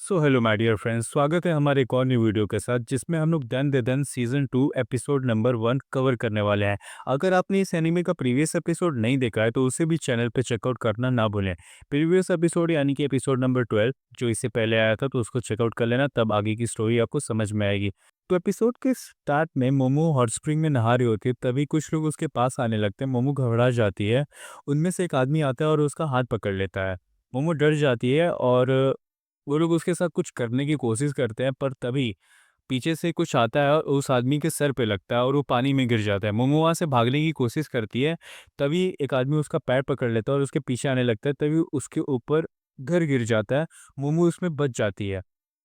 So hello my dear friends, स्वागत है हमारे एक और न्यू वीडियो के साथ जिसमें हम लोग डन दे दन सीजन 2 एपिसोड नंबर 1 कवर करने वाले हैं। अगर आपने इस एनीमे का प्रीवियस एपिसोड नहीं देखा है तो उसे भी चैनल पे चेकआउट करना ना भूलें। प्रीवियस एपिसोड यानी कि एपिसोड नंबर 12 जो इससे पहले आया था, तो उसको चेकआउट कर लेना, तब आगे की स्टोरी आपको समझ में आएगी। तो एपिसोड के स्टार्ट में मोमो हॉट स्प्रिंग में नहा रही होती है, तभी कुछ लोग उसके पास आने लगते हैं। मोमो घबरा जाती है। उनमें से एक आदमी आता है और उसका हाथ पकड़ लेता है। मोमो डर जाती है और वो लोग उसके साथ कुछ करने की कोशिश करते हैं, पर तभी पीछे से कुछ आता है और उस आदमी के सर पे लगता है और वो पानी में गिर जाता है। मोमो वहाँ से भागने की कोशिश करती है, तभी एक आदमी उसका पैर पकड़ लेता है और उसके पीछे आने लगता है, तभी उसके ऊपर घर गिर जाता है। मोमो उसमें बच जाती है।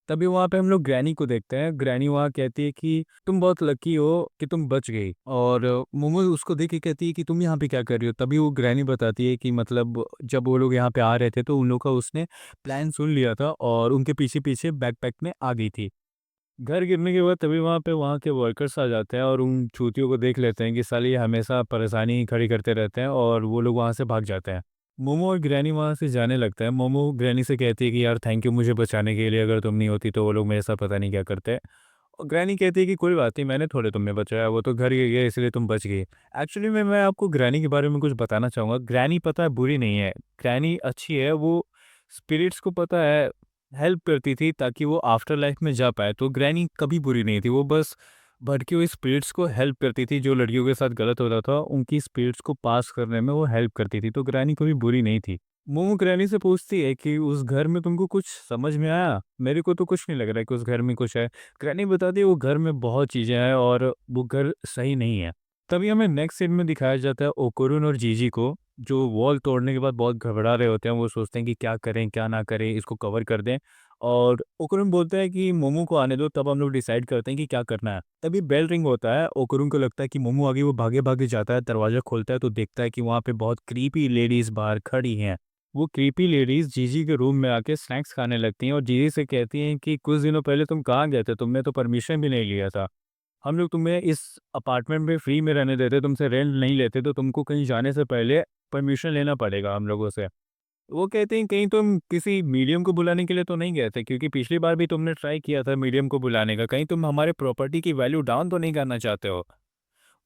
तभी वहाँ पे हम लोग ग्रैनी को देखते हैं। ग्रैनी वहाँ कहती है कि तुम बहुत लकी हो कि तुम बच गई, और मोमो उसको देख के कहती है कि तुम यहाँ पे क्या कर रही हो। तभी वो ग्रैनी बताती है कि मतलब जब वो लोग यहाँ पे आ रहे थे तो उन लोग का उसने प्लान सुन लिया था और उनके पीछे पीछे बैकपैक में आ गई थी। घर गिरने के बाद तभी वहाँ पे वहाँ के वर्कर्स आ जाते हैं और उन चूतियों को देख लेते हैं कि साले ये हमेशा परेशानी ही खड़ी करते रहते हैं, और वो लोग वहाँ से भाग जाते हैं। मोमो और ग्रैनी वहाँ से जाने लगता है। मोमो ग्रैनी से कहती है कि यार थैंक यू मुझे बचाने के लिए, अगर तुम नहीं होती तो वो लोग मेरे साथ पता नहीं क्या करते। और ग्रैनी कहती है कि कोई बात नहीं, मैंने थोड़े तुम्हें बचाया, वो तो घर गिर गया इसलिए तुम बच गई। एक्चुअली मैं आपको ग्रैनी के बारे में कुछ बताना चाहूँगा। ग्रैनी पता है बुरी नहीं है, ग्रैनी अच्छी है। वो स्पिरिट्स को पता है हेल्प करती थी ताकि वो आफ्टर लाइफ में जा पाए। तो ग्रैनी कभी बुरी नहीं थी, वो बस भटकी हुई स्पिरिट्स को हेल्प करती थी। जो लड़कियों के साथ गलत होता था उनकी स्पिरिट्स को पास करने में वो हेल्प करती थी। तो ग्रैनी कभी बुरी नहीं थी। मोमो ग्रैनी से पूछती है कि उस घर में तुमको कुछ समझ में आया? मेरे को तो कुछ नहीं लग रहा है कि उस घर में कुछ है। ग्रैनी बताती है वो घर में बहुत चीजें हैं और वो घर सही नहीं है। तभी हमें नेक्स्ट सीन में दिखाया जाता है ओकोरुन और जीजी को, जो वॉल तोड़ने के बाद बहुत घबरा रहे होते हैं। वो सोचते हैं कि क्या करें क्या ना करें, इसको कवर कर दें। और ओकुरुन बोलता है कि मोमो को आने दो, तब हम लोग डिसाइड करते हैं कि क्या करना है। तभी बेल रिंग होता है। ओकुरुन को लगता है कि मोमो आगे, वो भागे भागे जाता है, दरवाजा खोलता है तो देखता है कि वहाँ पे बहुत क्रीपी लेडीज बाहर खड़ी हैं। वो क्रीपी लेडीज जीजी के रूम में आके स्नैक्स खाने लगती हैं और जीजी से कहती हैं कि कुछ दिनों पहले तुम कहाँ गए थे, तुमने तो परमिशन भी नहीं लिया था। हम लोग तुम्हें इस अपार्टमेंट में फ्री में रहने देते, तुमसे रेंट नहीं लेते, तो तुमको कहीं जाने से पहले परमिशन लेना पड़ेगा हम लोगों से। वो कहते हैं कहीं तुम किसी मीडियम को बुलाने के लिए तो नहीं गए थे, क्योंकि पिछली बार भी तुमने ट्राई किया था मीडियम को बुलाने का। कहीं तुम हमारे प्रॉपर्टी की वैल्यू डाउन तो नहीं करना चाहते हो?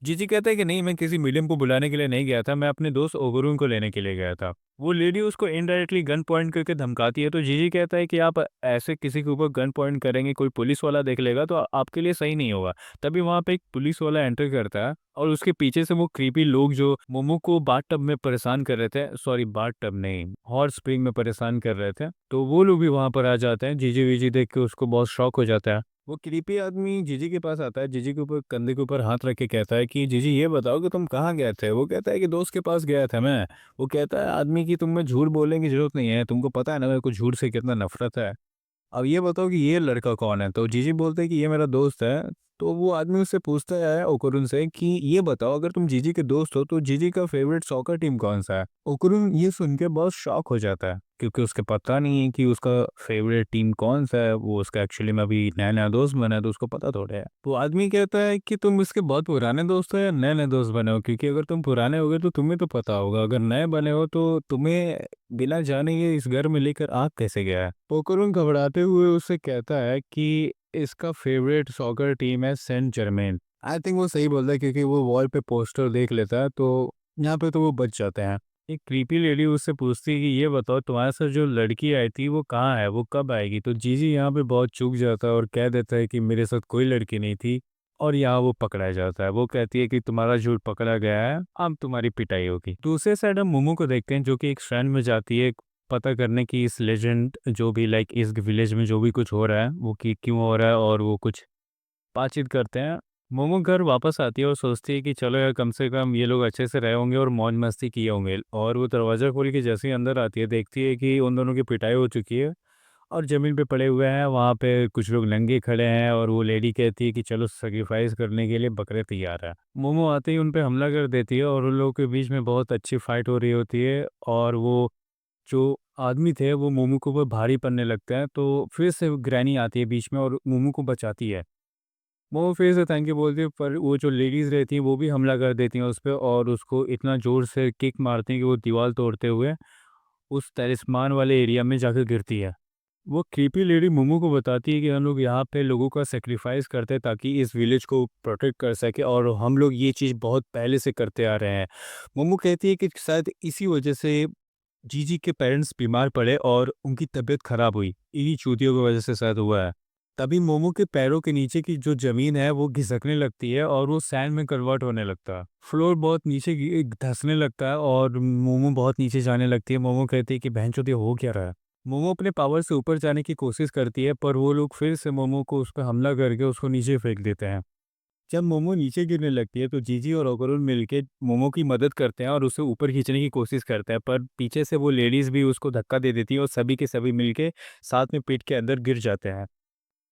जीजी कहता है कि नहीं, मैं किसी मीडियम को बुलाने के लिए नहीं गया था, मैं अपने दोस्त ओगुरुन को लेने के लिए गया था। वो लेडी उसको इनडायरेक्टली गन पॉइंट करके धमकाती है, तो जीजी कहता है कि आप ऐसे किसी के ऊपर गन पॉइंट करेंगे, कोई पुलिस वाला देख लेगा तो आपके लिए सही नहीं होगा। तभी वहाँ पे एक पुलिस वाला एंटर करता है और उसके पीछे से वो क्रीपी लोग जो मोमो को बाथ टब में परेशान कर रहे थे, सॉरी बाथ टब नहीं, हॉट स्प्रिंग में परेशान कर रहे थे, तो वो लोग भी वहाँ पर आ जाते हैं। जीजी वीजी देख के उसको बहुत शौक हो जाता है। वो क्रीपी आदमी जीजी के पास आता है, जीजी के ऊपर कंधे के ऊपर हाथ रख के कहता है कि जीजी ये बताओ कि तुम कहाँ गए थे। वो कहता है कि दोस्त के पास गया था मैं। वो कहता है आदमी की तुम में झूठ बोलने की जरूरत नहीं है, तुमको पता है ना मेरे को झूठ से कितना नफरत है। अब ये बताओ कि ये लड़का कौन है। तो जीजी बोलते हैं कि ये मेरा दोस्त है। तो वो आदमी उससे पूछता है ओकुरुन से कि ये बताओ अगर तुम जीजी के दोस्त हो तो जीजी का फेवरेट सॉकर टीम कौन सा है। ओकुरुन ये सुन के बहुत शॉक हो जाता है, क्योंकि उसके पता नहीं है कि उसका फेवरेट टीम कौन सा है। वो उसका एक्चुअली में अभी नया नया दोस्त बना है, तो उसको पता थोड़ा है। वो आदमी कहता है कि तुम इसके बहुत पुराने दोस्त हो या नए नए दोस्त बने हो, क्योंकि अगर तुम पुराने हो गए तो तुम्हें तो पता होगा, अगर नए बने हो तो तुम्हें बिना जाने ये इस घर में लेकर आ कैसे गया है। पोकरुन घबराते हुए उससे कहता है कि इसका फेवरेट सॉकर टीम है सेंट जर्मेन। आई थिंक वो सही बोलता है, क्योंकि वो वॉल पे पोस्टर देख लेता है, तो यहाँ पे तो वो बच जाते हैं। एक क्रीपी लेडी उससे पूछती है कि ये बताओ तुम्हारे साथ जो लड़की आई थी वो कहाँ है, वो कब आएगी। तो जीजी यहाँ पे बहुत चूक जाता है और कह देता है कि मेरे साथ कोई लड़की नहीं थी। और यहाँ वो पकड़ा जाता है। वो कहती है कि तुम्हारा झूठ पकड़ा गया है, अब तुम्हारी पिटाई होगी। दूसरे साइड हम मोमो को देखते हैं, जो कि एक श्राइन में जाती है पता करने की इस लेजेंड जो भी लाइक इस विलेज में जो भी कुछ हो रहा है वो कि क्यों हो रहा है, और वो कुछ बातचीत करते हैं। मोमो घर वापस आती है और सोचती है कि चलो यार कम से कम ये लोग अच्छे से रहे होंगे और मौज मस्ती किए होंगे। और वो दरवाज़ा खोल के जैसे ही अंदर आती है देखती है कि उन दोनों की पिटाई हो चुकी है और ज़मीन पे पड़े हुए हैं। वहाँ पे कुछ लोग नंगे खड़े हैं और वो लेडी कहती है कि चलो सेक्रीफाइस करने के लिए बकरे तैयार है। मोमो आते ही उन पे हमला कर देती है और उन लोगों के बीच में बहुत अच्छी फाइट हो रही होती है। और वो जो आदमी थे वो मोमो के ऊपर भारी पड़ने लगते हैं, तो फिर से ग्रैनी आती है बीच में और मोमो को बचाती है। मोमो फिर से थैंक यू बोलती है, पर वो जो लेडीज़ रहती हैं वो भी हमला कर देती हैं उस पे और उसको इतना ज़ोर से किक मारती हैं कि वो दीवार तोड़ते हुए उस तलिस्मान वाले एरिया में जाकर गिरती है। वो क्रीपी लेडी मोमो को बताती है कि हम लोग यहाँ पे लोगों का सेक्रीफाइस करते हैं ताकि इस विलेज को प्रोटेक्ट कर सके, और हम लोग ये चीज़ बहुत पहले से करते आ रहे हैं। मोमो कहती है कि शायद इसी वजह से जीजी के पेरेंट्स बीमार पड़े और उनकी तबीयत खराब हुई, इन्हीं चूतियों की वजह से शायद हुआ है। तभी मोमो के पैरों के नीचे की जो ज़मीन है वो घिसकने लगती है और वो सैंड में कन्वर्ट होने लगता है। फ्लोर बहुत नीचे धँसने लगता है और मोमो बहुत नीचे जाने लगती है। मोमो कहती है कि भैंचोद ये हो क्या रहा है? मोमो अपने पावर से ऊपर जाने की कोशिश करती है, पर वो लोग फिर से मोमो को उस पे हमला करके उसको नीचे फेंक देते हैं। जब मोमो नीचे गिरने लगती है तो जीजी और ओगुरुन मिलके मोमो की मदद करते हैं और उसे ऊपर खींचने की कोशिश करते हैं, पर पीछे से वो लेडीज़ भी उसको धक्का दे देती है और सभी के सभी मिलके साथ में पीठ के अंदर गिर जाते हैं।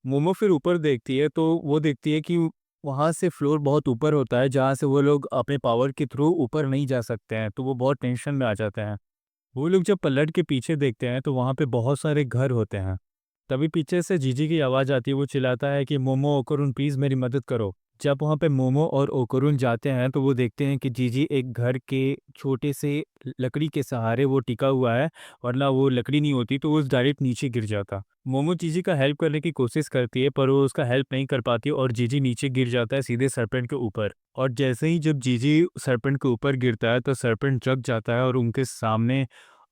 मोमो फिर ऊपर देखती है तो वो देखती है कि वहाँ से फ्लोर बहुत ऊपर होता है जहाँ से वो लोग अपने पावर के थ्रू ऊपर नहीं जा सकते हैं, तो वो बहुत टेंशन में आ जाते हैं। वो लोग जब पलट के पीछे देखते हैं तो वहाँ पे बहुत सारे घर होते हैं। तभी पीछे से जीजी की आवाज़ आती है, वो चिल्लाता है कि मोमो, ओकुरुन प्लीज़ मेरी मदद करो। जब वहाँ पे मोमो और ओकुरुन जाते हैं तो वो देखते हैं कि जीजी एक घर के छोटे से लकड़ी के सहारे वो टिका हुआ है, वरना वो लकड़ी नहीं होती तो वो डायरेक्ट नीचे गिर जाता। मोमो जीजी का हेल्प करने की कोशिश करती है पर वो उसका हेल्प नहीं कर पाती और जीजी नीचे गिर जाता है सीधे सरपेंट के ऊपर। और जैसे ही जब जीजी सरपेंट के ऊपर गिरता है तो सरपेंट जग जाता है और उनके सामने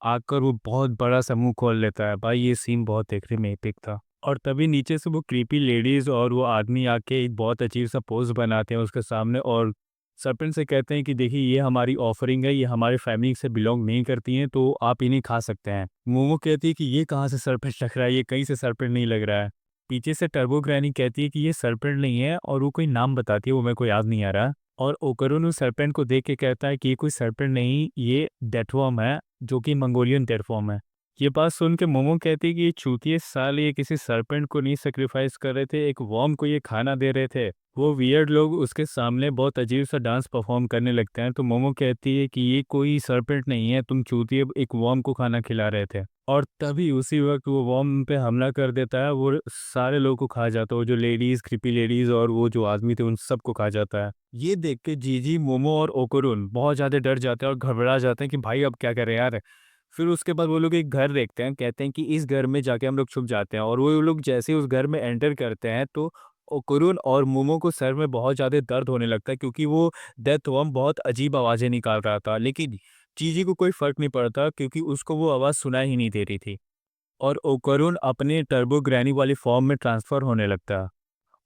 आकर वो बहुत बड़ा सा मुँह खोल लेता है। भाई ये सीन बहुत देखने में एपिक था। और तभी नीचे से वो क्रीपी लेडीज़ और वो आदमी आके एक बहुत अजीब-सा पोज़ बनाते हैं उसके सामने और सरपंच से कहते हैं कि देखिए ये हमारी ऑफ़रिंग है, ये हमारी फैमिली से बिलॉन्ग नहीं करती हैं, तो आप इन्हें खा सकते हैं। मोमो कहती है कि ये कहाँ से सरपंच लग रहा है, ये कहीं से सरपंच नहीं लग रहा है। पीछे से टर्बो ग्रैनी कहती है कि ये सरपंच नहीं है और वो कोई नाम बताती है, वो मेरे को याद नहीं आ रहा। और ओकरुन उस सरपेंट को देख के कहता है कि ये कोई सरपेंट नहीं, ये डेथवर्म है, जो कि मंगोलियन डेथवर्म है। ये बात सुन के मोमो कहती है कि ये चूतिए साले ये किसी सरपेंट को नहीं सैक्रिफाइस कर रहे थे, एक वर्म को ये खाना दे रहे थे। वो वियर्ड लोग उसके सामने बहुत अजीब सा डांस परफॉर्म करने लगते हैं, तो मोमो कहती है कि ये कोई सरपेंट नहीं है, तुम चूतिए एक वर्म को खाना खिला रहे थे। और तभी उसी वक्त वो वर्म पे हमला कर देता है, वो सारे लोगों को खा जाता है, वो जो लेडीज़, क्रीपी लेडीज़ और वो जो आदमी थे उन सबको खा जाता है। ये देख के जीजी, मोमो और ओकुरुन बहुत ज़्यादा डर जाते हैं और घबरा जाते हैं कि भाई अब क्या करें यार। फिर उसके बाद वो लोग एक घर देखते हैं, कहते हैं कि इस घर में जाके हम लोग छुप जाते हैं, और वो लोग जैसे ही उस घर में एंटर करते हैं तो ओकुरुन और मोमो को सर में बहुत ज़्यादा दर्द होने लगता है क्योंकि वो डेथ वर्म बहुत अजीब आवाज़ें निकाल रहा था। लेकिन जीजी को कोई फ़र्क नहीं पड़ता क्योंकि उसको वो आवाज़ सुनाई ही नहीं दे रही थी, और ओकुरुन अपने टर्बो ग्रैनी वाली फॉर्म में ट्रांसफ़र होने लगता है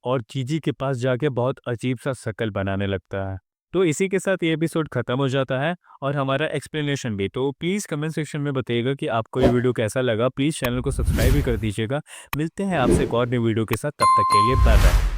और जीजी के पास जाके बहुत अजीब-सा शक्ल बनाने लगता है। तो इसी के साथ ये एपिसोड खत्म हो जाता है और हमारा एक्सप्लेनेशन भी। तो प्लीज़ कमेंट सेक्शन में बताइएगा कि आपको ये वीडियो कैसा लगा। प्लीज़ चैनल को सब्सक्राइब भी कर दीजिएगा। मिलते हैं आपसे एक और नई वीडियो के साथ, तब तक के लिए बाय बाय।